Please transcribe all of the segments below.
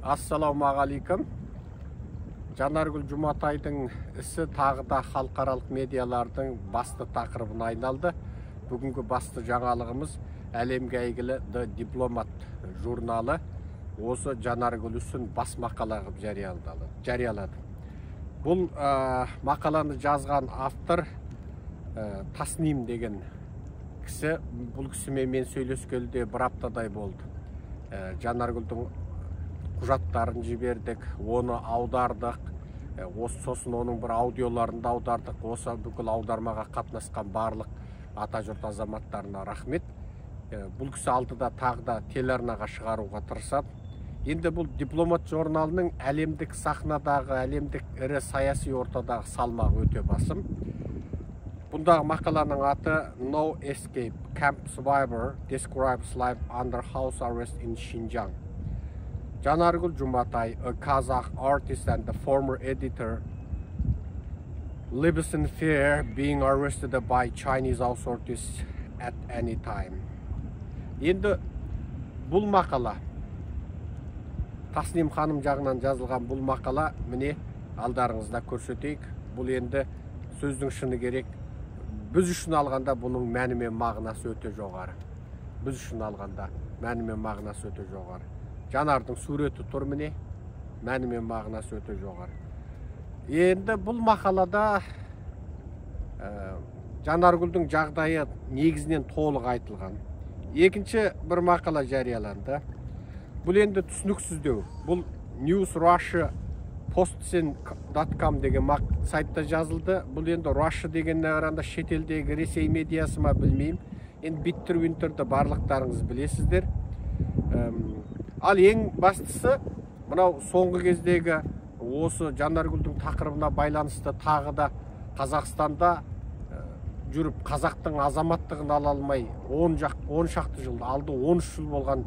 Ассалаумағалейкум. Жанаргүл Жұматайдың ісі тағы да халықаралық медиалардың басты тақырыбына айналды. Бүгінгі басты жаңалығымыз әлемге әйгілі The Diplomat журналы осы Жанаргүл үшін бас мақала қылып жариялады. Бұл мақаланы жазған автор Тасним деген кісі. Бұл кісімен мен сөйлескелі бір аптадай болды. Жанаргүлдің құжаттарын жібердік, оны аудардық, сосын оның бір аудиоларын да аудардық. Осы бүкіл аудармаға қатынасқан барлық атажұрт азаматтарына рахмет. Бұл кісі алдыда тағы да телеарнаға шығаруға тырысады. Енді бұл Дипломат журналының әлемдік сахнадағы, әлемдік ірі саяси ортадағы салмағы өте басым. Бұндағы мақаланың аты No Escape, Camp Survivor Describes Life Under House Arrest in Xinjiang. Жанаргүл Жұматай, a Kazakh artist and the former editor, lives in fear being arrested by Chinese authorities at any time. Енді бұл мақала, Тасним ханым жағынан жазылған бұл мақала, міне алдарыңызда көрсетейік. Бұл енді сөздің шыны керек. Біз үшін алғанда бұның мәні мен мағынасы өте жоғары. Біз үшін алғанда мәні мен мағынасы өте жоғары. Жанардың суреті тұр міне, мәні мен мағынасы өте жоғары. Енді бұл мақалада Жанаргүлдің жағдайы негізінен толық айтылған. Екінші бір мақала жарияланды. Бұл енді түсініксіздеу. Бұл News Russia postsen.com деген сайтта жазылды. Бұл енді Russia дегенне қарағанда шетелдегі Ресей медиасы ма білмеймін. Енді Биттер-Винтерді барлықтарыңыз білесіздер. Ал ең бастысы, мынау соңғы кездегі осы Жанаргүлдің тақырыбына байланысты тағы да Қазақстанда жүріп қазақтың азаматтығын ала алмай 10 шақты жыл, алды 13 жыл болған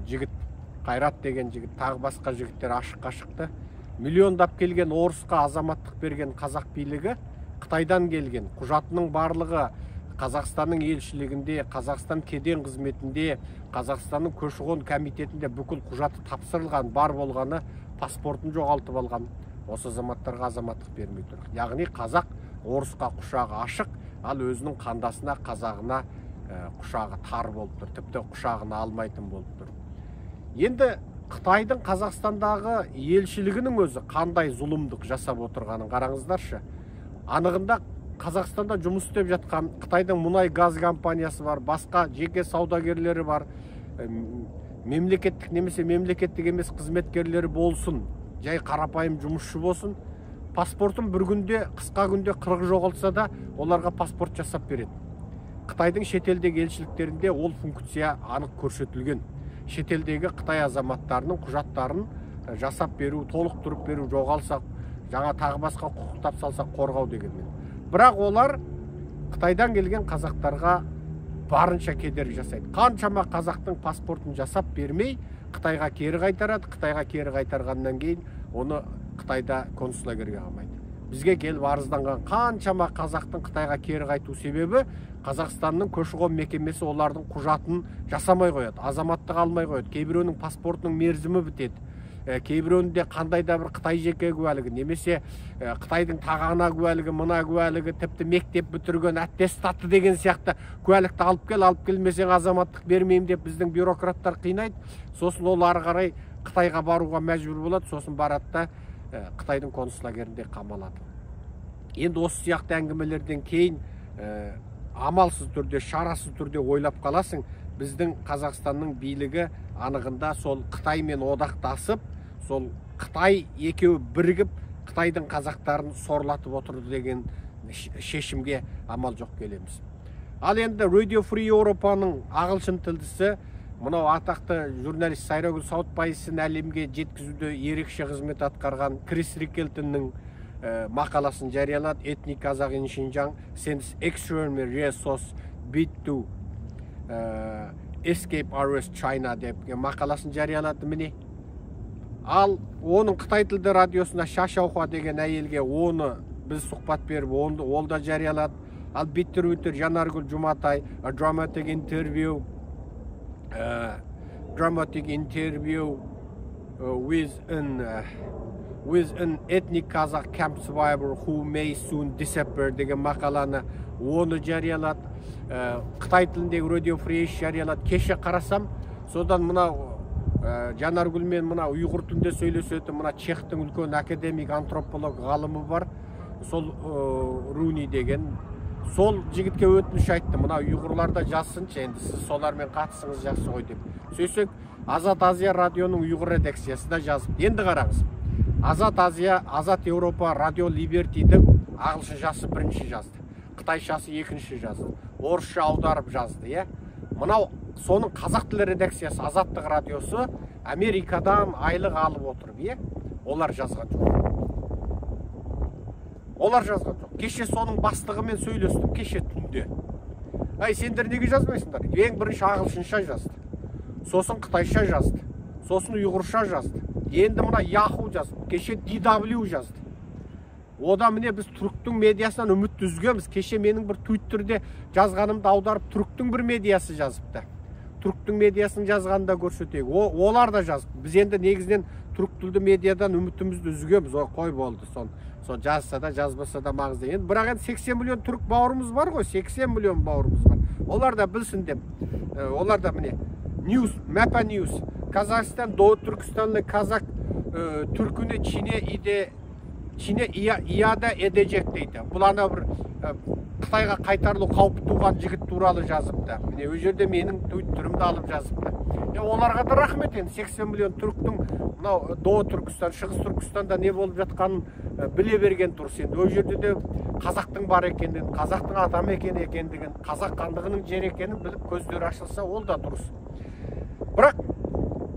жігіт, Қайрат деген жігіт, тағы басқа жігіттер ашыққа шықты. Миллиондап келген орысқа азаматтық берген қазақ билігі Қытайдан келген, құжатының барлығы Қазақстанның елшілігінде, Қазақстан кеден қызметінде, Қазақстанның көші-қон комитетінде бүкіл құжаты тапсырылған, бар болғаны паспортын жоғалтып алған. Осы азаматтарға азаматтық бермей тұр. Яғни қазақ орысқа құшағы ашық, ал өзінің қандасына, қазағына құшағы тар болып тұр, тіпті құшағына алмайтын болып тұр. Енді Қытайдың Қазақстандағы елшілігінің өзі қандай зұлымдық жасап отырғанын қараңыздаршы. Анығында Қазақстанда жұмыс істеп жатқан Қытайдың мұнай газ компаниясы бар, басқа жеке саудагерлері бар, мемлекеттік немесе мемлекеттік емес қызметкерлері болсын, жай қарапайым жұмысшы болсын, паспортын бір күнде, қысқа күнде 40 жоғалтса да, оларға паспорт жасап береді. Қытайдың шетелдегі елшіліктерінде ол функция анық көрсетілген. Шетелдегі Қытай азаматтарының құжаттарын жасап беру, толықтырып беру, жоғалса, жаңа тағы басқа құқық тапсалса қорғау дегенмен. Бірақ олар Қытайдан келген қазақтарға барынша кедергі жасайды. Қаншама қазақтың паспортын жасап бермей, Қытайға кері қайтарады. Қытайға кері қайтарғаннан кейін оны Қытайда консулагерге алмайды. Бізге келіп арызданған қаншама қазақтың Қытайға кері қайту себебі Қазақстанның көші-қон мекемесі олардың құжатын жасамай қояды, азаматтық алмай қояды. Кейбіреуінің паспортының мерзімі бітеді. Кейбіреуінде қандай да бір Қытай жеке куәлігі, немесе Қытайдың тағана куәлігі, мына куәлігі, тіпті мектеп бітірген аттестаты деген сияқты куәлікті алып келмесең азаматтық бермеймін деп біздің бюрократтар қинайды. Сосын ол ары қарай Қытайға баруға мәжбүр болады, сосын барады да Қытайдың консулагерінде қамалады. Енді осы сияқты әңгімелерден кейін амалсыз түрде, шарасыз түрде ойлап қаласың, біздің Қазақстанның билігі анығында сол Қытаймен одақтасып, сол Қытай екеуі бірігіп Қытайдың қазақтарын сорлатып отырды деген шешімге амал жоқ келеміз. Ал енді Radio Free Europaның ағылшын тілдісі, мынау атақты журналист Сайрагүл Сауытбайсын әлемге жеткізуде ерекше қызмет атқарған Крис Рикелтонның мақаласын жариялады. Ethnic Kazakh in Xinjiang sends extraordinary resource bid to escape arrest China деп мақаласын жариялады міне. Ал оның Қытай тілді радиосына Шашауха деген әйелге оны біз сұхбат беріп, ол да жариялады. Ал Биттер-Винтер Жанаргүл Жұматай a dramatic interview with an ethnic Kazakh camp survivor who may soon disappear деген мақаланы оны жариялады. Қытай тіліндегі Radio Free жариялады. Кеше қарасам, содан мына Жанаргүл мен мына ұйғыр тілінде сөйлесетін мына Чехтың үлкен академик антрополог ғалымы бар, сол Руни деген, сол жігітке өтініш айтты, мына ұйғырларда жазсыншы, енді сіз солармен қатысыңыз жақсы ғой деп. Сөйтсек, Азат Азия радионың ұйғыр редакциясы да жазып. Енді қараңыз. Азат Азия, Азат Европа, Радио Либертидің ағылшыншасы бірінші жазды, қытайшасы екінші жазды, орысша аударып жазды, е? Мынау соның қазақ тілі редакциясы Азаттық радиосы Америкадан айлық алып отырып, е? Олар жазған жоқ. Олар жазған жоқ. Кеше соның бастығымен сөйлестім, кеше түнде. Ай, сендер неге жазбайсыңдар? Ең бірінші ағылшынша жазды. Сосын қытайша жазды. Сосын ұйғырша жазды. Енді мына Yahoo жазды. Кеше DW жазды. Ода міне біз түріктің медиасынан үмітті үзгенбіз. Кеше менің бір Twitterде жазғанымды аударып түріктің бір медиасы жазыпты. Түріктің медиасын жазғанында көрсетейік. Олар да жазып. Біз енді негізінен түрік тілді медиадан үмітімізді үзгенбіз. Қой болды сон. Сол жазса да жазбаса да маңызды. Енді бірақ енді 80 миллион түрік бауырымыз бар ғой, 80 миллион бауырымыз бар. Олар да білсін деп. Олар да міне News, Mapa News. Казахстан, Doğu Türkistanlı Kazak Türk'ünü Çin'e iade edecek дейді. Бұл ана бір Қытайға қайтарлы қауіп туған жігіт туралы жазыпты. Міне өз жерде менің Twitter'ымды алып жазыпты. Оларға да рахмет енді 80 миллион түріктің мынау Doğu Түркістан, Шығыс Түркістанда не болып жатқанын біле берген дұрыс енді. Өз жерде де қазақтың бар екендігін, қазақтың адам екендігін, қазақ хандығының жер екенін біліп көздері ашылса, ол да дұрыс. Бірақ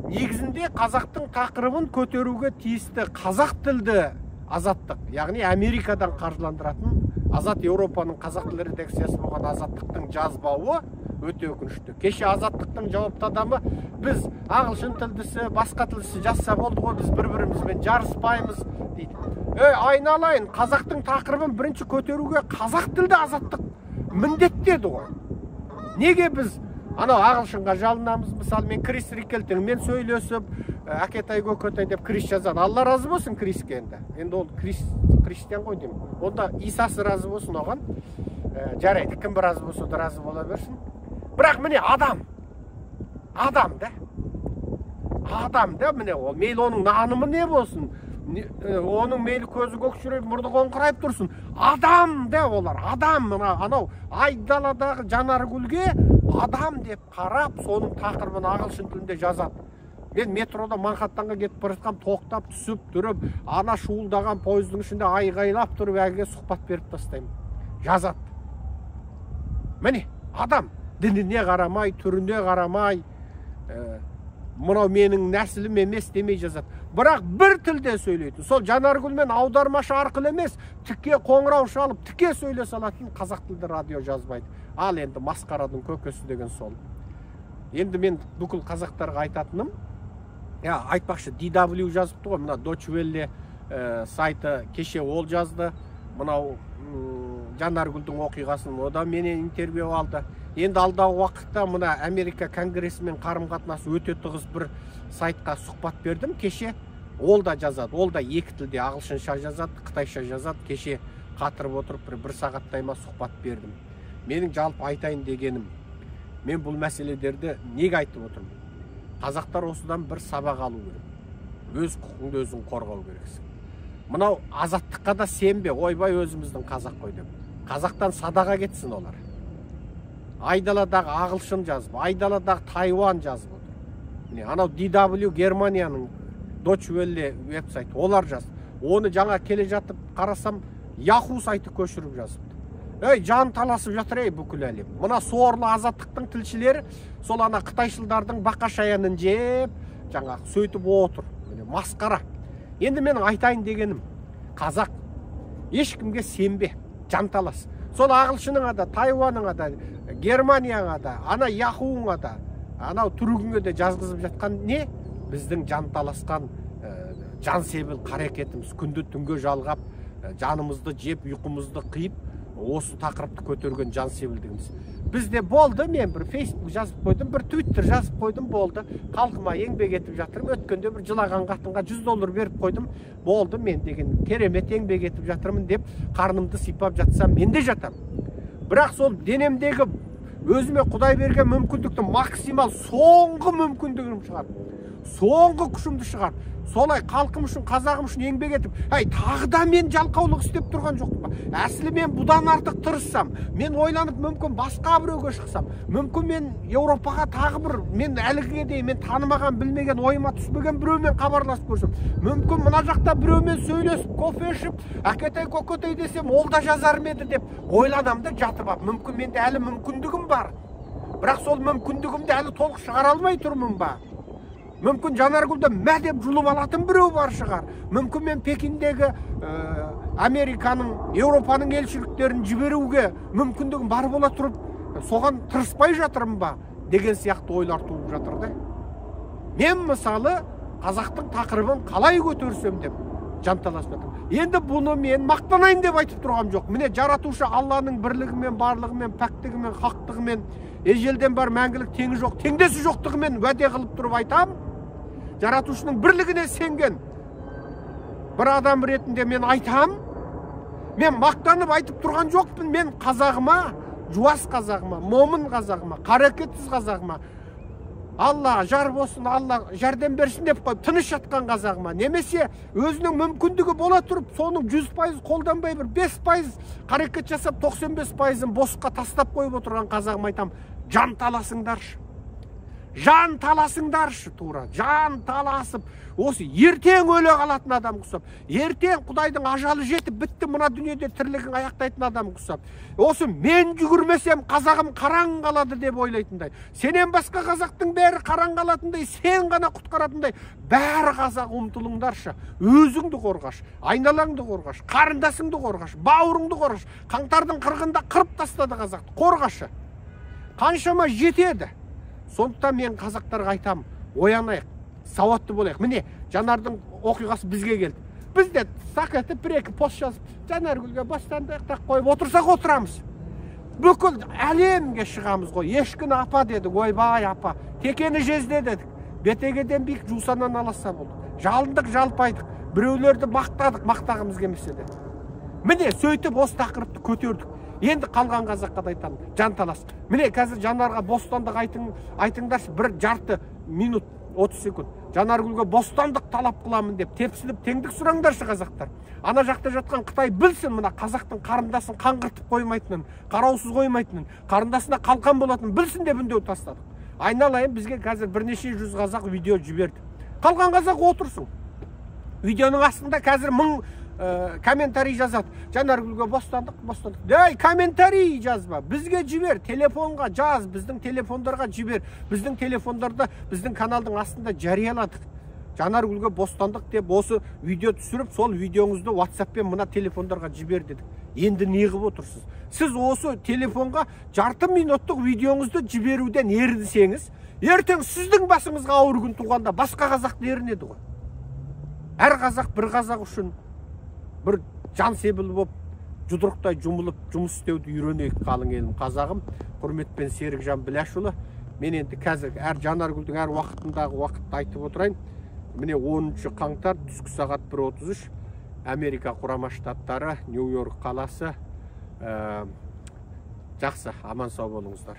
негізінде қазақтың тақырыбын көтеруге тиісті қазақ тілді Азаттық, яғни Америкадан қаржыландыратын Азат Европаның қазақ тілі редакциясы болған Азаттықтың жазбауы өте өкінішті. Кеше Азаттықтың жауапты адамы біз ағылшын тілдісі, басқа тілдісі жазса болды ғой, біз бір-бірімізбен жарыспаймыз дейді. Айналайын, қазақтың тақырыбын бірінші көтеруге қазақ тілді Азаттық міндеттеді ғой. Неге біз анау ағылшынға жалынамыз? Мысалы мен Крис Риккельтіңмен сөйлесіп, әкетай көкетай деп Крис жазады. Алла разы болсын Криске енді. Енді ол Кристиан ғой деймін. Онда Исасы разы болсын оған. Жарайды, кім разы болса да разы бола берсін. Бірақ міне адам да міне ол мейлі оның нанымы не болсын, оның мейлі көзі көкшірейіп, мұрны қоңқырайып тұрсын. Адам да олар, адам анау айдаладағы Жанаргүлге адам деп қарап, соның тақырыбын ағылшын тілінде жазады. Мен метрода Манхаттанға кетіп бара жатқам, тоқтап түсіп тұрып, ана шуылдаған пойыздың ішінде айғайлап тұрып, әгеге сұхбат беріп тастаймын. Жазады. Міне, адам дініне қарамай, түріне қарамай, мынау менің нәсілім емес демей жазады. Бірақ бір тілде сөйлейтін. Сол Жанаргүлмен аудармашы арқылы емес, тіке қоңырау шалып, тіке сөйлесе алатын қазақ тілді радио жазбайды. Ал енді масқарадың көкесі деген сол. Енді мен бүкіл қазақтарға айтатыным, айтпақшы DW жазыпты ғой, мына Deutsche Welle сайты кеше ол жазды. Мынау Жанаргүлдің оқиғасын одан менен интервью алды. Енді алдағы уақытта мына Америка конгресімен қарым-қатынасы өте тығыз бір сайтқа сұхбат бердім. Кеше ол да жазады. Ол да екі тілде ағылшынша жазады, қытайша жазады. Кеше қатырып отырып бір сағаттай ма сұхбат бердім. Менің жалпы айтайын дегенім, мен бұл мәселелерді неге айтып отырмын? Қазақтар осыдан бір сабақ алу керек. Өз құқыңды өзің қорғау керексің. Мынау азаттыққа да сенбе, ойбай өзіміздің қазақ қой деп. Қазақтан садаға кетсін олар. Айдаладағы ағылшын жазып, айдаладағы Тайван жазып отыр. Анау DW Германияның Deutsche Welle веб-сайты, олар жазды. Оны жаңа келе жатып қарасам, Yahoo сайты көшіріп жазыпты. Жан таласып жатыр бүкіл әлем. Мына сорлы азаттықтың тілшілері сол ана қытайшылдардың бақашаянын жеп, жаңа сөйтіп отыр. Масқара. Енді менің айтайын дегенім, қазақ ешкімге сенбе, жанталас. Сол ағылшыныңа да, Тайваныңа да, Германияға да, ана Yahoo'ңа да, анау түрігіңе де жазғызып жатқан не? Біздің жанталасқан жан себіл қарекетіміз күнді түнге жалғап, жанымызды жеп, ұйқымызды қиып, осы тақырыпты көтерген жан себілдігіміз. Бізде болды, мен бір Facebook жазып қойдым, бір Twitter жазып қойдым, болды. Халқыма еңбек етіп жатырмын. Өткенде бір жылаған қатынға $100 беріп қойдым. Болды, мен деген керемет еңбек етіп жатырмын деп қарнымды сипап жатсам, мен де жатам. Бірақ сол денемдегі өзіме Құдай берген мүмкіндіктің максимал соңғы мүмкіндігім шығар. Соңғы күшімді шығар. Солай халқым үшін, қазағым үшін еңбек етіп, тағы да мен жалқаулық істеп тұрған жоқпын ба? Әсілі мен бұдан артық тырыссам, мен ойланып мүмкін басқа біреуге шықсам, мүмкін мен Еуропаға тағы бір, мен әліге дейін мен танымаған, білмеген, ойыма түспеген біреумен хабарласып көрсем, мүмкін мына жақта біреумен сөйлесіп, кофе ішіп, әкетай көкетай десем, ол да жазар ма еді деп ойланам да жатып алып, мүмкін менде әлі мүмкіндігім бар. Бірақ сол мүмкіндігімді әлі толық шығара алмай тұрмын ба? Мүмкін Жанаргүлді мә деп жұлып алатын біреу бар шығар. Мүмкін мен Пекиндегі Американың, Еуропаның елшіліктерін жіберуге мүмкіндігім бар бола тұрып, соған тырыспай жатырмын ба? Деген сияқты ойлар туып жатыр да. Мен мысалы қазақтың тақырыбын қалай көтерсем деп жанталасып жатырмын. Енді бұны мен мақтанайын деп айтып тұрғам жоқ. Міне жаратушы Алланың бірлігімен, барлығымен, пәктігімен, хақтығымен, ежелден бар мәңгілік теңі жоқ, теңдесі жоқтығымен уәде қылып тұрып айтам. Жаратушының бірлігіне сенген бір адам ретінде мен айтам. Мен мақтанып айтып тұрған жоқпын. Мен қазағыма, жуас қазағыма, момын қазағыма, қарекетсіз қазағыма, Алла жар болсын, Алла жәрдем берсін деп қойып, тыныш жатқан қазағыма, немесе өзінің мүмкіндігі бола тұрып, соның 100% қолданбай бір 5% қарекет жасап, 95%-ын босқа тастап қойып отырған қазағыма айтам, жан таласыңдаршы. Жан таласыңдаршы, тура. Жан таласып, осы ертең өле қалатын адам құсап, ертең Құдайдың ажалы жетіп, бітті мына дүниеде тірлігін аяқтайтын адам құсап, осы мен жүгірмесем қазағым қараң қалады деп ойлайтындай, сенен басқа қазақтың бәрі қараң қалатындай, сен ғана құтқаратындай, бәрі қазақ ұмтылыңдаршы, өзіңді қорғаш, айналаңды қорғаш, қарындасыңды қорғаш, бауырыңды қорғаш. Қаңтардың 40-ында қырып тастады қазақты, қорғашы. Қаншама жетеді. Сондықтан мен қазақтарға айтам, оянайық, сауатты болайық. Міне, Жанардың оқиғасы бізге келді. Бізде сақеті бір-екі пост жазып, Жанаргүлге бостандық қойып отырсақ отырамыз. Бүкіл әлемге шығамыз ғой. Ешкіні апа дедік, ойбай апа, текені жезде дедік. Бетегеден биік жусаннан аласа болды. Жалындық, жалпайдық. Біреулерді мақтадық, мақтағымыз келмесе де. Міне, сөйтіп осы тақырыпты көтердік. Енді қалған қазаққа да айтамын, жан талас. Міне, қазір Жанарға бостандық айтыңдаршы, бір жарты минут, 30 секунд. Жанаргүлге бостандық талап қыламын деп тепсіліп теңдік сұраңдаршы қазақтар. Ана жақта жатқан Қытай білсін, мына қазақтың қарындасын қаңғыртып қоймайтынын, қараусыз қоймайтынын, қарындасына қалқан болатынын білсін деп үндеу тастадық. Айналайын, бізге қазір бірнеше жүз қазақ видео жіберді. Қалған қазақ отырсын. Видеоның астында қазір 1000 комментарий жазады. Жанаргүлге бостандық. Дай, комментарий жазба. Бізге жібер, телефонға жаз, біздің телефондарға жібер. Біздің телефондарда, біздің каналдың астында жарияладық. Жанаргүлге бостандық деп осы видео түсіріп, сол видеоңызды WhatsApp-пен мына телефондарға жібер дедік. Енді не қылып отырсыз? Сіз осы телефонға жарты минуттық видеоңызды жіберуден ерінсеңіз, ертең сіздің басыңызға ауыр күн туғанда басқа қазақ ерінеді ғой. Әр қазақ бір қазақ үшін бір жан себіл болып, жұдырықтай жұмылып, жұмыс істеуді үйренейік қалың елім қазағым. Құрметпен Серікжан Біләшұлы. Мен енді қазір әр Жанаргүлдің әр уақытындағы уақытты айтып отырайын. Міне 10 қаңтар түскі сағат 1:33 Америка Құрама Штаттары, Нью-Йорк қаласы. Жақсы, аман сау болыңыздар.